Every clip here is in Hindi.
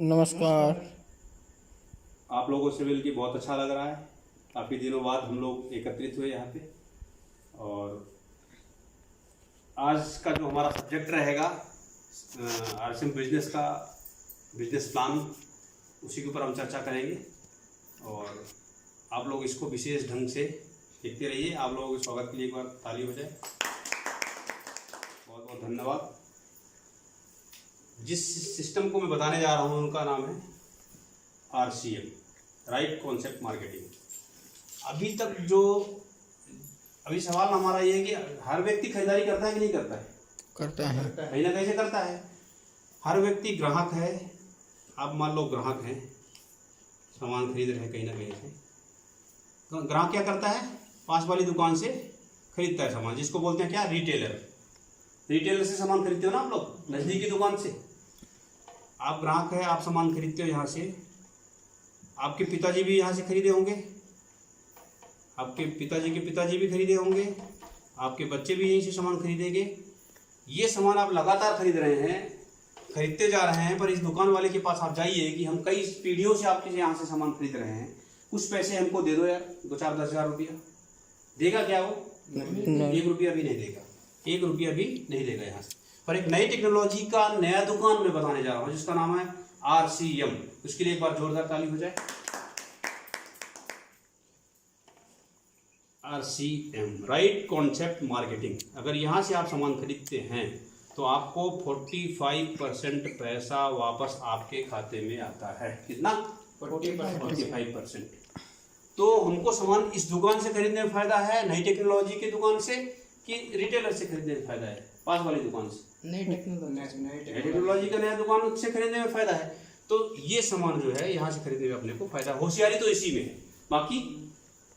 नमस्कार। आप लोगों से मिल के बहुत अच्छा लग रहा है। काफ़ी दिनों बाद हम लोग एकत्रित हुए यहाँ पे, और आज का जो हमारा सब्जेक्ट रहेगा आरसीएम बिजनेस का बिजनेस प्लान, उसी के ऊपर हम चर्चा करेंगे। और आप लोग इसको विशेष ढंग से देखते रहिए। आप लोगों के स्वागत के लिए एक बार ताली हो जाए। बहुत बहुत धन्यवाद। जिस सिस्टम को मैं बताने जा रहा हूँ उनका नाम है आरसीएम, राइट कॉन्सेप्ट मार्केटिंग। अभी सवाल हमारा ये है कि हर व्यक्ति खरीदारी करता है कि नहीं करता है? करता है, कहीं ना कहीं से करता है। हर व्यक्ति ग्राहक है। आप मान लो ग्राहक हैं, सामान खरीद रहे हैं कहीं ना कहीं से। ग्राहक क्या करता है? पास वाली दुकान से खरीदता है सामान, जिसको बोलते हैं क्या? रिटेलर। रिटेलर से सामान खरीदते हो ना आप लोग, नज़दीकी दुकान से। आप ग्राहक है, आप सामान खरीदते हो यहाँ से। आपके पिताजी भी यहाँ से खरीदे होंगे, आपके पिताजी के पिताजी भी खरीदे होंगे, आपके बच्चे भी यहीं से सामान खरीदेंगे। ये सामान आप लगातार खरीद रहे हैं, खरीदते जा रहे हैं। पर इस दुकान वाले के पास आप जाइए कि हम कई पीढ़ियों से आपके यहाँ से सामान खरीद रहे हैं, कुछ पैसे हमको दे दो यार, 2-4-10 हज़ार रुपया। देगा क्या वो? नहीं। 1 रुपया भी नहीं देगा, 1 रुपया भी नहीं देगा यहाँ से। पर एक नई टेक्नोलॉजी का नया दुकान में बताने जा रहा हूँ, जिसका नाम है आरसीएम। उसके लिए एक बार जोरदार ताली हो जाए। RCM, right concept marketing. अगर यहाँ से आप सामान खरीदते हैं तो आपको 45% पैसा वापस आपके खाते में आता है। कितना? 45%। तो हमको सामान इस दुकान से खरीदने में फायदा है, नई टेक्नोलॉजी की दुकान से, कि रिटेलर से खरीदने में फायदा है? पास वाली दुकान से, नई टेक्नोलॉजी का नया दुकान से खरीदने में फायदा है। तो ये सामान जो है यहाँ से खरीदने में अपने को फायदा। होशियारी तो इसी में है, बाकी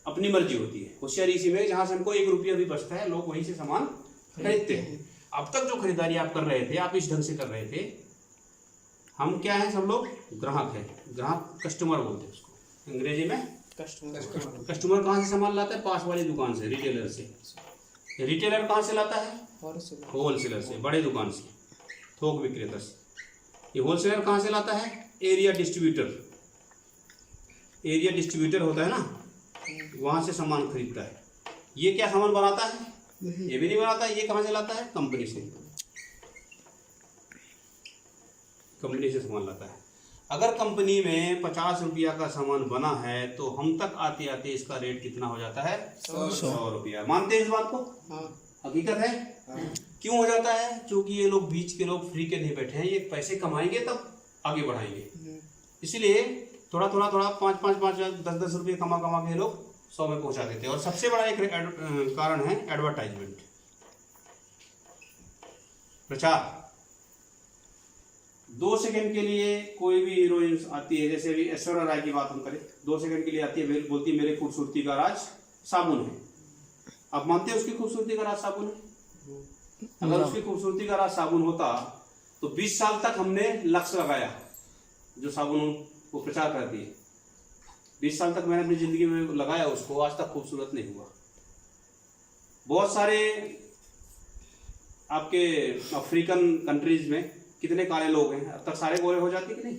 अपनी मर्जी होती है। होशियारी इसी में, जहाँ से हमको 1 रुपया भी बचता है, लोग वहीं से सामान खरीदते हैं। अब तक जो खरीदारी आप कर रहे थे, आप इस ढंग से कर रहे थे। हम क्या है? सब लोग ग्राहक हैं। ग्राहक कस्टमर बोलते हैं उसको अंग्रेजी में। कस्टमर कहाँ से सामान लाता है? पास वाली दुकान से, रिटेलर से। रिटेलर कहाँ से लाता है? होलसेलर से, बड़े दुकान से, थोक विक्रेता से। ये होलसेलर कहाँ से लाता है? Area distributor. एरिया डिस्ट्रीब्यूटर होता है ना, वहां से सामान खरीदता है। ये क्या सामान बनाता है? ये भी नहीं बनाता। ये कहाँ से लाता है? कंपनी से। कंपनी से सामान लाता है। अगर कंपनी में 50 रुपया का सामान बना है तो हम तक आते आते इसका रेट कितना हो जाता है? 100 रुपया। मानते हैं इस बात को? हकीकत है। क्यों हो जाता है? क्योंकि ये लोग बीच के लोग फ्री के नहीं बैठे हैं, ये पैसे कमाएंगे तब आगे बढ़ाएंगे। इसीलिए थोड़ा 5-5, 10-10 रुपये कमा के लोग 100 में पहुंचा देते हैं। और सबसे बड़ा एक कारण है एडवर्टाइजमेंट, प्रचार। 2 सेकंड के लिए कोई भी हीरोइन आती है, जैसे अभी ऐश्वर्या राय की बात हम करें, 2 सेकंड के लिए आती है, बोलती है मेरे खूबसूरती का राज साबुन है। आप मानते हैं उसकी खूबसूरती का राज साबुन है? अगर उसकी खूबसूरती का राज साबुन होता तो 20 साल तक हमने लक्ष्य लगाया जो साबुन को प्रचार करती है। 20 साल तक मैंने अपनी जिंदगी में लगाया उसको, आज तक खूबसूरत नहीं हुआ। बहुत सारे आपके अफ्रीकन कंट्रीज में कितने काले लोग हैं, अब तक सारे गोरे हो जाते कि नहीं?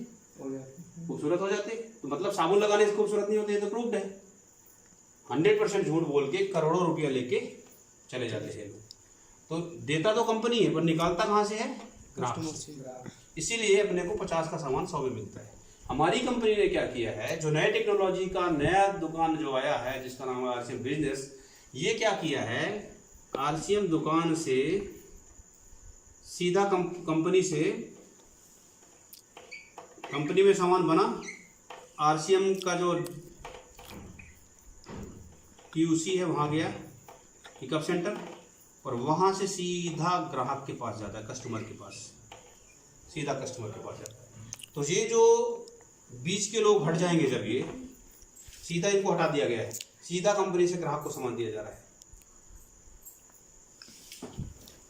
खूबसूरत हो जाते। तो मतलब साबुन लगाने से खूबसूरत नहीं होते, ये तो प्रूव्ड है। 100% झूठ बोल के करोड़ों रुपया लेके चले जाते हैं लोग। तो देता तो कंपनी है, पर निकालता कहाँ से है? ग्राहक। इसीलिए अपने को 50 का सामान 100 में मिलता है। हमारी कंपनी ने क्या किया है, जो नए टेक्नोलॉजी का नया दुकान जो आया है, जिसका नाम है आरसीएम बिजनेस, ये क्या किया है? आरसीएम दुकान से सीधा कंपनी में सामान बना। आरसीएम का जो QC है वहाँ गया, पिकअप सेंटर, और वहाँ से सीधा ग्राहक के पास जाता है, कस्टमर के पास, सीधा कस्टमर के पास जाता है। तो ये जो बीच के लोग हट जाएंगे, जब ये सीधा इनको हटा दिया गया है, सीधा कंपनी से ग्राहक को सामान दिया जा रहा है।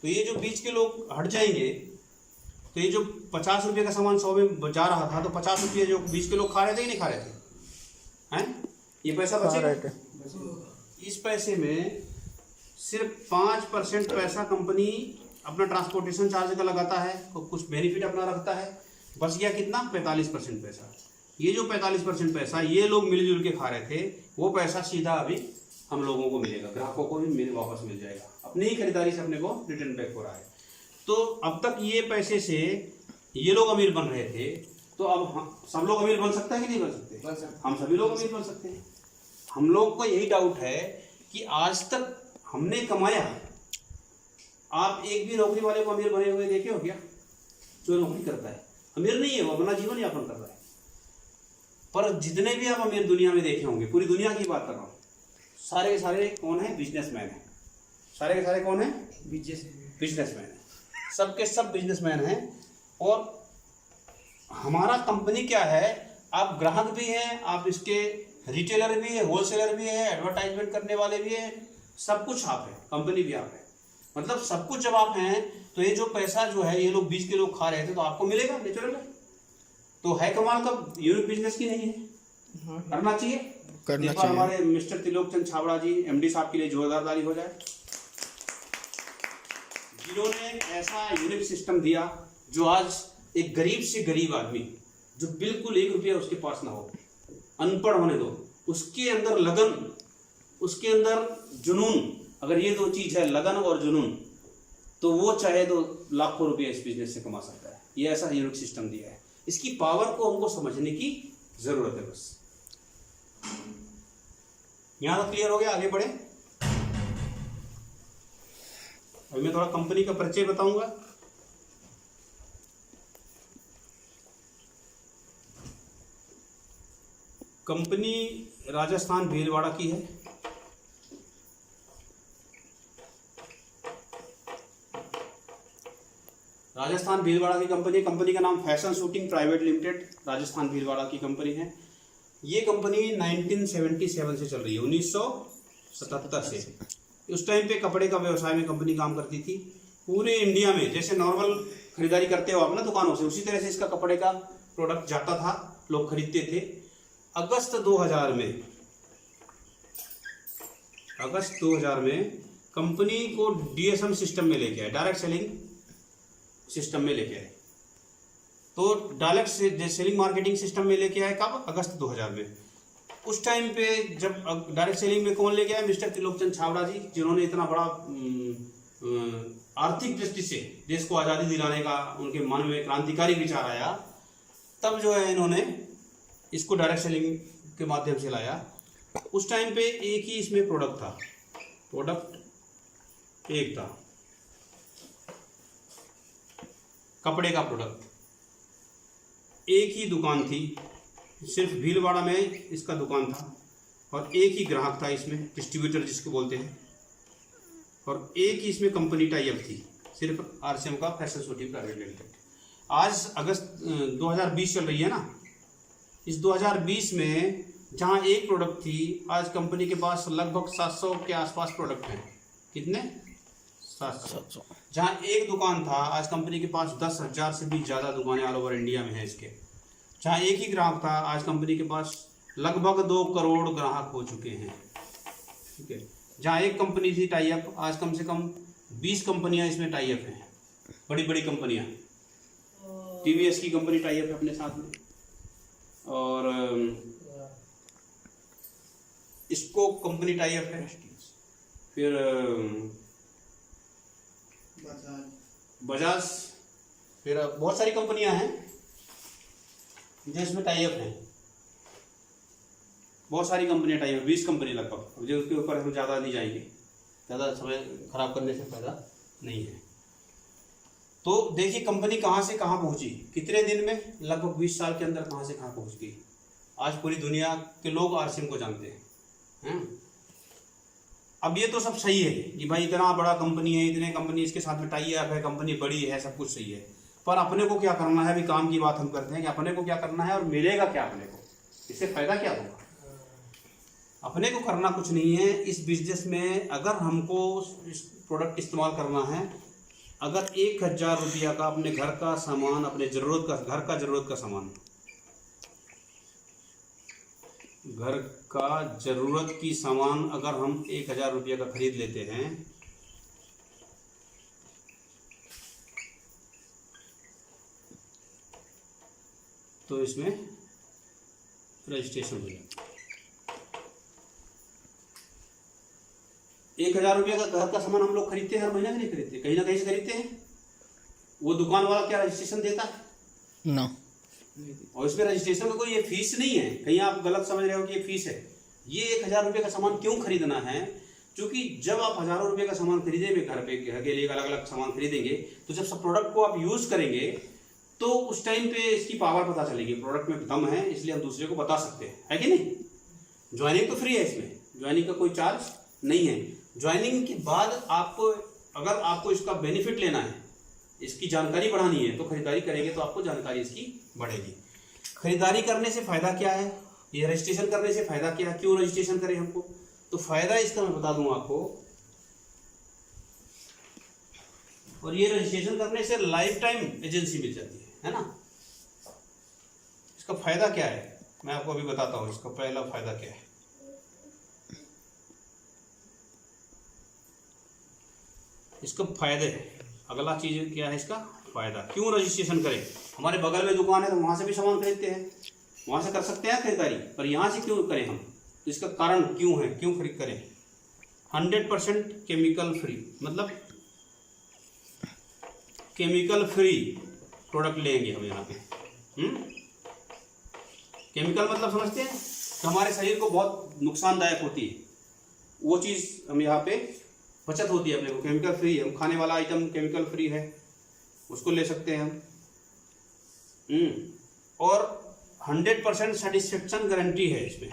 तो ये जो बीच के लोग हट जाएंगे, तो ये जो 50 रुपये का सामान 100 में जा रहा था, तो 50 रुपये जो बीच के लोग खा रहे थे कि नहीं खा रहे थे? हैं? ये पैसा बचेगा। इस पैसे में सिर्फ 5% पैसा कंपनी अपना ट्रांसपोर्टेशन चार्ज का लगाता है, कुछ बेनिफिट अपना रखता है। बच गया कितना, 45% पैसा। ये जो 45% पैसा ये लोग मिलजुल के खा रहे थे, वो पैसा सीधा अभी हम लोगों को मिलेगा, ग्राहकों को भी वापस मिल जाएगा, अपनी ही खरीदारी से अपने को रिटर्न बैक हो रहा है। तो अब तक ये पैसे से ये लोग अमीर बन रहे थे, तो अब सब लोग अमीर बन सकता है कि नहीं बन सकते? हम सभी लोग अमीर बन सकते हैं। हम लोग को यही डाउट है कि आज तक हमने कमाया, आप एक भी नौकरी वाले को अमीर बने हुए देखे हो क्या? जो नौकरी करता है अमीर नहीं है, वो अपना जीवन यापन कर रहा है। पर जितने भी आप अमीर दुनिया में देखे होंगे, पूरी दुनिया की बात कर रहा हूँ, सारे के सारे कौन है? बिजनेसमैन है। सारे के सारे कौन है? बिजनेसमैन है। सबके सब बिजनेसमैन हैं। और हमारा कंपनी क्या है, आप ग्राहक भी हैं, आप इसके रिटेलर भी है, होलसेलर भी है, एडवर्टाइजमेंट करने वाले भी हैं, सब कुछ आप हैं, कंपनी भी आप है। मतलब सब कुछ जब आप हैं तो ये जो पैसा जो है ये लोग बीच के लोग खा रहे थे, तो आपको मिलेगा नेचुरल है। तो है कमाल का यूनिक बिजनेस की नहीं है? करना चाहिए, करना चाहिए। हमारे मिस्टर त्रिलोक चंद छाबड़ा जी एमडी साहब के लिए जोरदार ताली हो जाए, जिन्होंने ऐसा यूनिक सिस्टम दिया जो आज एक गरीब से गरीब आदमी जो बिल्कुल 1 रुपया उसके पास ना हो, अनपढ़ होने दो, उसके अंदर लगन, उसके अंदर जुनून, अगर ये दो चीज है लगन और जुनून, तो वो चाहे तो लाखों रुपये इस बिजनेस से कमा सकता है। ये ऐसा यूनिक सिस्टम दिया है, इसकी पावर को हमको समझने की जरूरत है बस। यहां तक क्लियर हो गया? आगे बढ़े। अभी मैं थोड़ा कंपनी का परिचय बताऊंगा। कंपनी राजस्थान भीलवाड़ा की है। राजस्थान भीलवाड़ा की कंपनी का नाम fashion shooting private limited Rajasthan Bhilwara की कंपनी है। ये कंपनी 1977 से चल रही है, 1977 से। उस टाइम पे कपड़े का व्यवसाय में कंपनी काम करती थी। पूरे इंडिया में जैसे नॉर्मल खरीदारी करते हो आप ना दुकानों से, उसी तरह से इसका कपड़े का प्रोडक्ट जाता था, लोग खरीदते थे। अगस्त 2000 में कंपनी को डीएसएम सिस्टम में लेके आए, डायरेक्ट सेलिंग सिस्टम में लेके आए। तो डायरेक्ट सेलिंग मार्केटिंग सिस्टम में लेके आए कब? अगस्त 2000 में। उस टाइम पे जब डायरेक्ट सेलिंग में कौन लेके आए? मिस्टर त्रिलोक चंद छाबड़ा जी, जिन्होंने इतना बड़ा आर्थिक दृष्टि से देश को आज़ादी दिलाने का उनके मन में क्रांतिकारी विचार आया। तब जो है इन्होंने इसको डायरेक्ट सेलिंग के माध्यम से लाया। उस टाइम पे एक ही इसमें प्रोडक्ट था, प्रोडक्ट एक था, कपड़े का प्रोडक्ट। एक ही दुकान थी, सिर्फ भीलवाड़ा में इसका दुकान था, और एक ही ग्राहक था इसमें, डिस्ट्रीब्यूटर जिसको बोलते हैं, और एक ही इसमें कंपनी टाई अप थी, सिर्फ आरसीएम का फैशन शूटिंग प्राइवेट लिमिटेड। आज अगस्त 2020 चल रही है ना, इस 2020 में जहां एक प्रोडक्ट थी, आज कंपनी के पास लगभग 700 के आसपास प्रोडक्ट हैं। कितने? 700। जहां एक दुकान था, आज कंपनी के पास 10,000 से भी ज़्यादा दुकानें ऑल ओवर इंडिया में हैं इसके। जहां एक ही ग्राहक था, आज कंपनी के पास लगभग 2 करोड़ ग्राहक हो चुके हैं। ठीक है। जहां एक कंपनी थी टाई अप, आज कम से कम 20 कंपनियां इसमें टाई अप हैं, बड़ी बड़ी कंपनियां। टीवीएस की कंपनी टाई अप है अपने साथ में, और इसको कंपनी टाई अप है, फिर बजाज, फिर बहुत सारी कंपनियां हैं जो इसमें टाई अप हैं। बहुत सारी कंपनियां टाई अप, 20 कंपनी लगभग। जो उसके ऊपर हम ज़्यादा नहीं जाएंगे, ज़्यादा समय खराब करने से फायदा नहीं है। तो देखिए कंपनी कहाँ से कहाँ पहुंची, कितने दिन में, लगभग 20 साल के अंदर कहाँ से कहाँ पहुंच गई। आज पूरी दुनिया के लोग आरसीएम को जानते हैं। अब ये तो सब सही है कि भाई इतना बड़ा कंपनी है, इतने कंपनी इसके साथ में टाई अप है, कंपनी बड़ी है, सब कुछ सही है। पर अपने को क्या करना है? अभी काम की बात हम करते हैं कि अपने को क्या करना है और मिलेगा क्या अपने को, इससे फायदा क्या होगा। अपने को करना कुछ नहीं है इस बिजनेस में। अगर हमको इस प्रोडक्ट इस्तेमाल करना है, अगर 1000 रुपया का अपने घर का सामान, अपने ज़रूरत का, घर का ज़रूरत का सामान, घर का ज़रूरत की सामान अगर हम 1000 रुपये का खरीद लेते हैं, तो इसमें रजिस्ट्रेशन हो जाएगा। 1000 रुपये का घर का सामान हम लोग खरीदते हैं हर महीना, नहीं खरीदते, कहीं ना कहीं से खरीदते हैं। वो दुकान वाला क्या रजिस्ट्रेशन देता है? ना। और इसमें रजिस्ट्रेशन का कोई ये फीस नहीं है, कहीं आप गलत समझ रहे हो कि ये फीस है। ये 1000 रुपये का सामान क्यों खरीदना है? क्योंकि जब आप हजारों रुपये का सामान खरीदेंगे, घर के लिए अलग अलग सामान खरीदेंगे, तो जब सब प्रोडक्ट को आप यूज करेंगे तो उस टाइम पे इसकी पावर पता चलेगी, प्रोडक्ट में दम है, इसलिए हम दूसरे को बता सकते हैं, है कि नहीं। ज्वाइनिंग तो फ्री है, इसमें ज्वाइनिंग का कोई चार्ज नहीं है। ज्वाइनिंग के बाद आपको, अगर आपको इसका बेनिफिट लेना है, इसकी जानकारी बढ़ानी है, तो खरीदारी करेंगे तो आपको जानकारी इसकी बढ़ेगी। खरीदारी करने से फायदा क्या है, ये रजिस्ट्रेशन करने से फायदा क्या है, क्यों रजिस्ट्रेशन करें हमको, तो फायदा इसका मैं बता दूं आपको। और ये रजिस्ट्रेशन करने से लाइफ टाइम एजेंसी मिल जाती है ना। इसका फायदा क्या है मैं आपको अभी बताता हूं। इसका पहला फायदा क्या है, इसका फायदे है। अगला चीज क्या है इसका फायदा, क्यों रजिस्ट्रेशन करें। हमारे बगल में दुकान है तो वहां से भी सामान खरीदते हैं, वहां से कर सकते हैं खरीदारी, पर यहां से क्यों करें हम, तो इसका कारण क्यों है, क्यों खरीद करें। 100% केमिकल फ्री, मतलब केमिकल फ्री प्रोडक्ट लेंगे हम यहाँ पे। केमिकल मतलब समझते हैं कि हमारे शरीर को बहुत नुकसानदायक होती है, वो चीज़ हम यहाँ पे बचत होती है अपने को। केमिकल फ्री, हम खाने वाला आइटम केमिकल फ्री है, उसको ले सकते हैं हम। और 100% सेटिस्फेक्शन गारंटी है इसमें,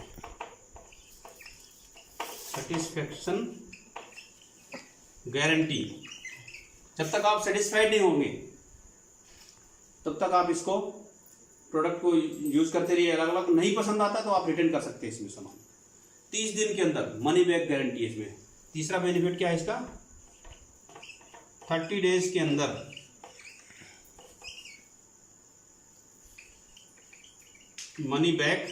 सेटिस्फेक्शन गारंटी। जब तक आप सेटिस्फाइड नहीं होंगे तब तक आप इसको प्रोडक्ट को यूज करते रहिए। अलग अलग नहीं पसंद आता तो आप रिटर्न कर सकते हैं इसमें सामान 30 दिन के अंदर, मनी बैक गारंटी है इसमें। तीसरा बेनिफिट क्या है इसका, 30 डेज के अंदर मनी बैक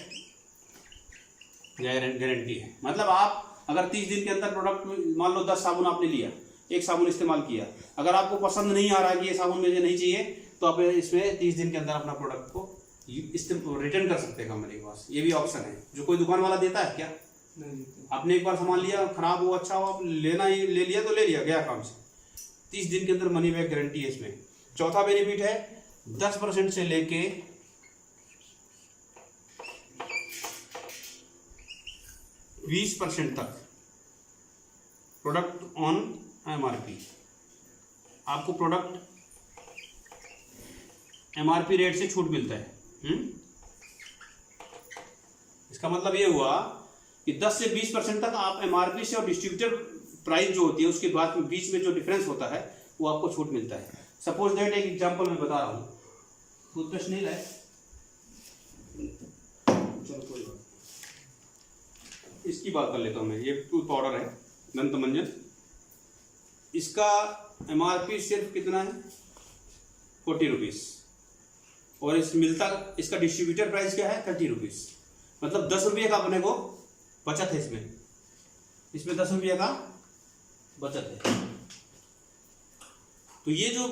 गारंटी है। मतलब आप अगर 30 दिन के अंदर प्रोडक्ट, मान लो 10 साबुन आपने लिया, एक साबुन इस्तेमाल किया, अगर आपको पसंद नहीं आ रहा कि ये साबुन मुझे नहीं चाहिए, तो आप इसमें 30 दिन के अंदर अपना प्रोडक्ट को रिटर्न कर सकते हैं कंपनी के पास। ये भी ऑप्शन है जो कोई दुकान वाला देता है क्या? नहीं। आपने एक बार सामान लिया, खराब हो अच्छा हो, आप लेना ही ले लिया तो ले लिया, गया काम से। 30 दिन के अंदर मनी बैक गारंटी है इसमें। चौथा बेनिफिट है 10% से लेके 20% तक प्रोडक्ट ऑन MRP। आपको प्रोडक्ट MRP रेट से छूट मिलता है। इसका मतलब ये हुआ कि 10 से 20% तक आप MRP से और डिस्ट्रीब्यूटर प्राइस जो होती है उसके बाद में बीच में जो डिफरेंस होता है वो आपको छूट मिलता है। सपोज दैट एक एग्जांपल मैं बता रहा हूँ, टूथपेस्ट नहीं लाए, चलो कोई बात, इसकी बात कर लेता हूँ मैं। ये टूथ पाउडर है दंतमंजन, इसका MRP सिर्फ कितना है, 40 रुपीज़, और इस मिलता इसका डिस्ट्रीब्यूटर प्राइस क्या है, 30 रुपीज़। मतलब 10 रुपये का अपने को बचत है इसमें 10 रुपये का बचत है। तो ये जो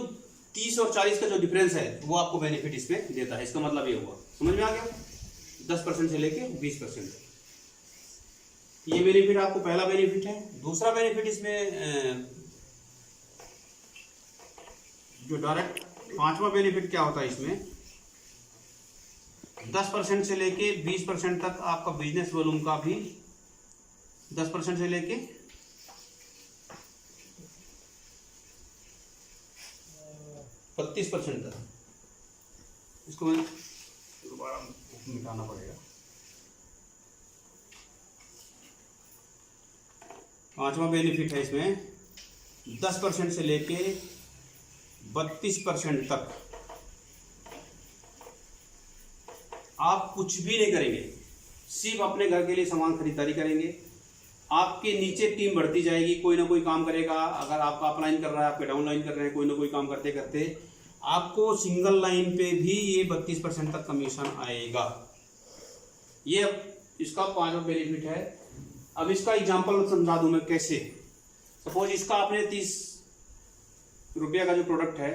30 और 40 का जो डिफरेंस है वो आपको बेनिफिट इसमें देता है। इसका मतलब ये हुआ, समझ में आ गया, 10% से लेके 20%। ये बेनिफिट आपको पहला बेनिफिट है। दूसरा बेनिफिट इसमें जो डायरेक्ट पांचवा बेनिफिट क्या होता है इसमें, 10% से लेके 20% तक आपका बिजनेस वॉल्यूम का भी 10% से लेके 32% तक, इसको मैं दोबारा मिटाना पड़ेगा। पांचवा बेनिफिट है इसमें 10% से लेके 32% तक आप कुछ भी नहीं करेंगे, सिर्फ अपने घर के लिए सामान खरीदारी करेंगे। आपके नीचे टीम बढ़ती जाएगी, कोई ना कोई काम करेगा। अगर आपका अपलाइन कर रहा है, आपके डाउनलाइन कर रहे हैं, कोई ना कोई काम करते करते आपको सिंगल लाइन पे भी ये 32% तक कमीशन आएगा। ये इसका पांचवा बेनिफिट है। अब इसका एग्जांपल समझा दूं मैं कैसे। सपोज इसका आपने 30 रुपया का जो प्रोडक्ट है,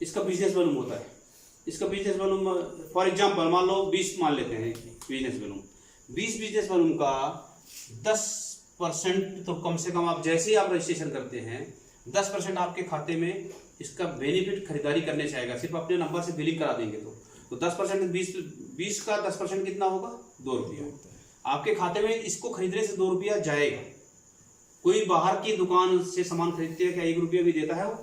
इसका बिजनेस वॉल्यूम होता है इसका बिजनेस वॉल्यूम फॉर एग्जांपल मान लो 20 मान लेते हैं बिजनेस वॉल्यूम, 20 बिजनेस वॉल्यूम का 10% तो कम से कम आप जैसे ही आप रजिस्ट्रेशन करते हैं 10% आपके खाते में इसका बेनिफिट खरीदारी करने से आएगा। सिर्फ अपने नंबर से बिलिंग करा देंगे तो 10% 20 का 10% कितना होगा, 2 रुपया आपके खाते में। इसको खरीदने से 2 रुपया जाएगा। कोई बाहर की दुकान से सामान खरीदते हैं क्या 1 रुपया भी देता है, वो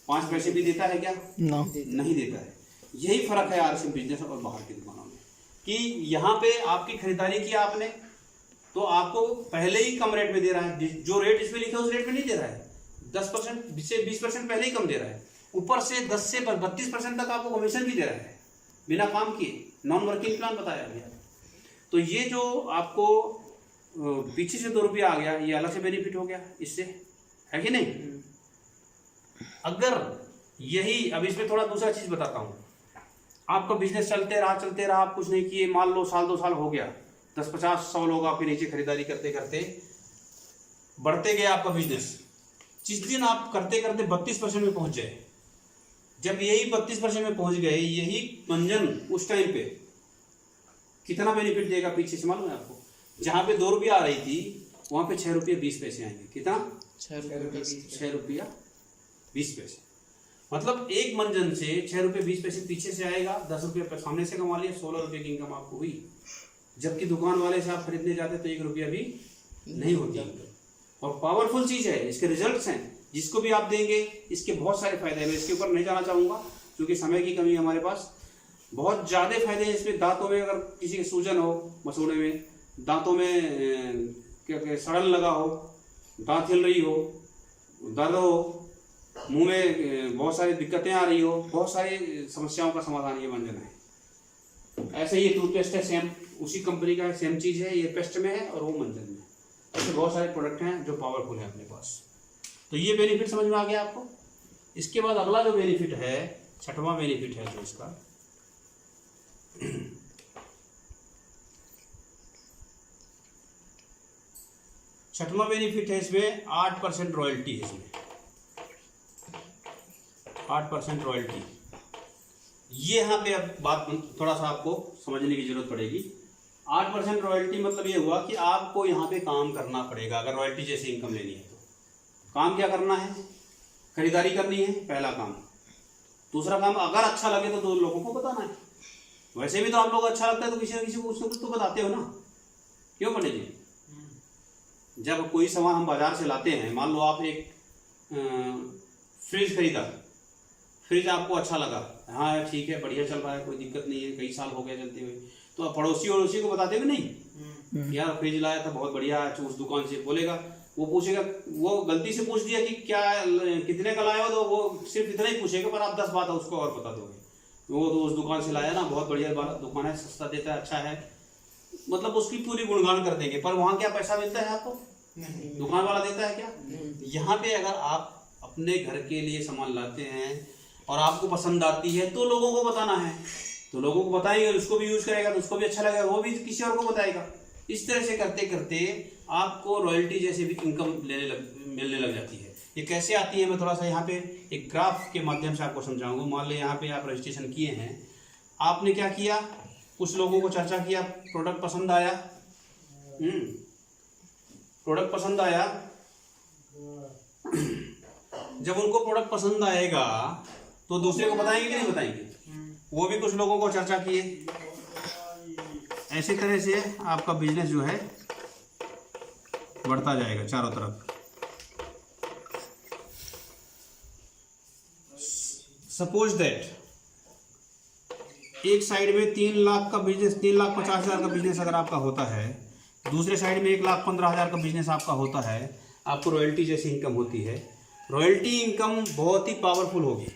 5 पैसे भी देता है क्या? नहीं देता है। यही फर्क है आरसीएम बिजनेस और बाहर की दुकानों में कि यहाँ पे आपकी खरीदारी की आपने तो आपको पहले ही कम रेट में दे रहा है। जो रेट इसमें लिखा है उस रेट में नहीं दे रहा है, 10% से 20% पहले ही कम दे रहा है। ऊपर से 10 से 32% तक आपको कमीशन भी दे रहा है बिना काम किए। नॉन वर्किंग प्लान बताया गया। तो ये जो आपको पीछे से 2 रुपया आ गया, ये अलग से बेनिफिट हो गया इससे, है कि नहीं? अगर यही अब इसमें थोड़ा दूसरा चीज बताता हूँ। आपका बिजनेस चलते रहा, आप कुछ नहीं किए, मान लो साल 2 साल हो गया, 10 50 100 लोग आपके नीचे खरीदारी करते करते बढ़ते गए आपका बिजनेस। जिस दिन आप करते करते 32% में पहुंच जाए, जब यही 32% में पहुंच गए, यही मंजन उस टाइम पे कितना बेनिफिट देगा पीछे से मालूम है आपको? जहां पे 2 रुपया आ रही थी वहां पे 6 रुपये 20 पैसे आएंगे। कितना? 6 रुपया 20 पैसे। मतलब एक मंजन से 6 रुपये 20 पैसे पीछे से आएगा, 10 रुपये सामने से कमा लिया, 16 रुपये की इनकम आपको हुई। जबकि दुकान वाले से आप खरीदने जाते तो 1 रुपया भी नहीं होती। और पावरफुल चीज है, इसके रिजल्ट्स हैं, जिसको भी आप देंगे इसके बहुत सारे फायदे हैं। मैं इसके ऊपर नहीं जाना चाहूंगा क्योंकि समय की कमी है हमारे पास। बहुत ज्यादा फायदे हैं इसमें। दांतों में अगर किसी के सूजन हो, मसूड़े में, दांतों में क्या सड़न लगा हो, दांत हिल रही हो, दर्द हो, मुंह में बहुत सारी दिक्कतें आ रही हो, बहुत सारी समस्याओं का समाधान ये मंजन है। ऐसे ही टूथपेस्ट है, सेम उसी कंपनी का है, सेम चीज है, ये पेस्ट में है और वो मंजन में। ऐसे बहुत सारे प्रोडक्ट हैं जो पावरफुल है अपने पास। तो ये बेनिफिट समझ में आ गया आपको। इसके बाद अगला जो बेनिफिट है, 6वां बेनिफिट है जो इसका, छठवां बेनिफिट है इसमें 8% रॉयल्टी है। इसमें 8% रॉयल्टी। ये यहाँ पे अब बात थोड़ा सा आपको समझने की जरूरत पड़ेगी। 8% रॉयल्टी मतलब ये हुआ कि आपको यहाँ पे काम करना पड़ेगा अगर रॉयल्टी जैसी इनकम लेनी है तो। काम क्या करना है? खरीदारी करनी है, पहला काम। दूसरा काम, अगर अच्छा लगे तो 2 लोगों को बताना है। वैसे भी तो आप लोग अच्छा लगता है तो किसी ना किसी को कुछ तो बताते हो ना, क्यों पंडित जी? जब कोई सामान हम बाजार से लाते हैं, मान लो आप एक फ्रिज खरीदा, फ्रिज आपको अच्छा लगा, हाँ ठीक है बढ़िया चल रहा है, कोई दिक्कत नहीं है, कई साल हो गए चलते हुए, तो आप पड़ोसी को बताते भी नहीं यार फ्रिज लाया था बहुत बढ़िया है, उस दुकान से बोलेगा, वो पूछेगा, वो गलती से पूछ दिया कि क्या कितने का लाया हो, तो वो सिर्फ इतना ही पूछेगा, पर आप 10 बात उसको और बता दोगे। वो तो उस दुकान से लाया ना, बहुत बढ़िया दुकान है, सस्ता देता है, अच्छा है, मतलब उसकी पूरी गुणगान कर देंगे। पर वहां क्या पैसा मिलता है आपको? नहीं। दुकान वाला देता है क्या? यहाँ पे अगर आप अपने घर के लिए सामान लाते हैं और आपको पसंद आती है तो लोगों को बताना है, तो लोगों को बताएंगे, उसको भी यूज करेगा तो उसको भी अच्छा लगेगा, वो भी किसी और को बताएगा। इस तरह से करते करते आपको रॉयल्टी जैसे भी इनकम मिलने लग जाती है। ये कैसे आती है मैं थोड़ा सा यहाँ पे एक ग्राफ के माध्यम से आपको समझाऊंगा। मान लो यहाँ पे आप रजिस्ट्रेशन किए हैं, आपने क्या किया, कुछ लोगों को चर्चा किया, प्रोडक्ट पसंद आया, प्रोडक्ट पसंद आया। जब उनको प्रोडक्ट पसंद आएगा तो दूसरे को बताएंगे कि नहीं बताएंगे? वो भी कुछ लोगों को चर्चा किए। ऐसी तरह से आपका बिजनेस जो है बढ़ता जाएगा चारों तरफ। सपोज दैट एक साइड में 3 लाख का बिजनेस, 3,50,000 का बिजनेस अगर आपका होता है, दूसरे साइड में 1,15,000 का बिजनेस आपका होता है, आपको रॉयल्टी जैसी इनकम होती है। रॉयल्टी इनकम बहुत ही पावरफुल होगी।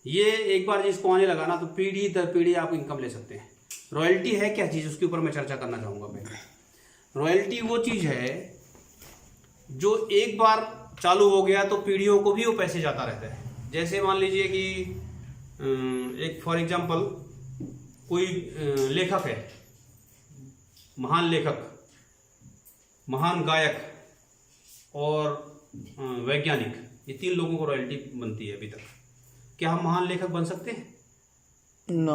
ये एक बार जिसको आने लगा ना तो पीढ़ी दर पीढ़ी आप इनकम ले सकते हैं। रॉयल्टी है क्या चीज़, उसके ऊपर मैं चर्चा करना चाहूँगा। पहले रॉयल्टी वो चीज़ है जो एक बार चालू हो गया तो पीढ़ियों को भी वो पैसे जाता रहता है। जैसे मान लीजिए कि एक फॉर एग्जांपल कोई लेखक है, महान लेखक, महान गायक और वैज्ञानिक, ये 3 लोगों को रॉयल्टी बनती है अभी तक। क्या हम महान लेखक बन सकते हैं? ना।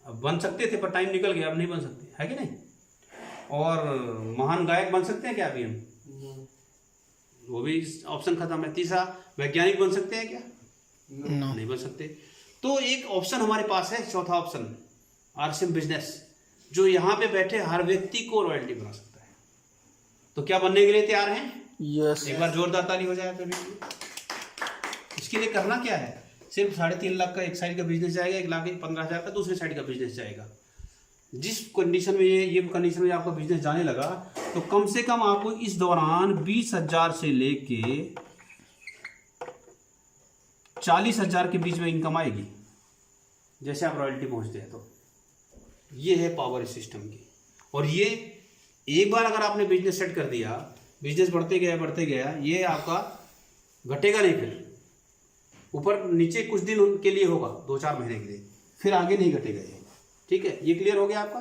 अब बन सकते थे पर टाइम निकल गया, अब नहीं बन सकते, है कि नहीं? और महान गायक बन सकते हैं क्या अभी हम? वो भी ऑप्शन खत्म है। तीसरा, वैज्ञानिक बन सकते हैं क्या? नहीं बन सकते। तो एक ऑप्शन हमारे पास है, चौथा ऑप्शन आरसीएम बिजनेस, जो यहाँ पे बैठे हर व्यक्ति को रॉयल्टी बना सकता है। तो क्या बनने के लिए तैयार हैं? यस। एक बार जोरदार ताली हो जाए तो भी। इसके लिए करना क्या है, सिर्फ 3.5 लाख का एक साइड का बिजनेस जाएगा, 1,15,000 का दूसरे साइड का बिजनेस जाएगा। जिस कंडीशन में ये कंडीशन में आपका बिजनेस जाने लगा, तो कम से कम आपको इस दौरान 20,000 से लेके 40,000 के बीच में इनकम आएगी, जैसे आप रॉयल्टी पहुंचते हैं। तो ये है पावर इस सिस्टम की। और ये एक बार अगर आपने बिजनेस सेट कर दिया, बिजनेस बढ़ते गया, ये आपका घटेगा नहीं, फिर ऊपर नीचे कुछ दिन के लिए होगा, 2-4 महीने के लिए, फिर आगे नहीं घटेगा ये। ठीक है, ये क्लियर हो गया आपका?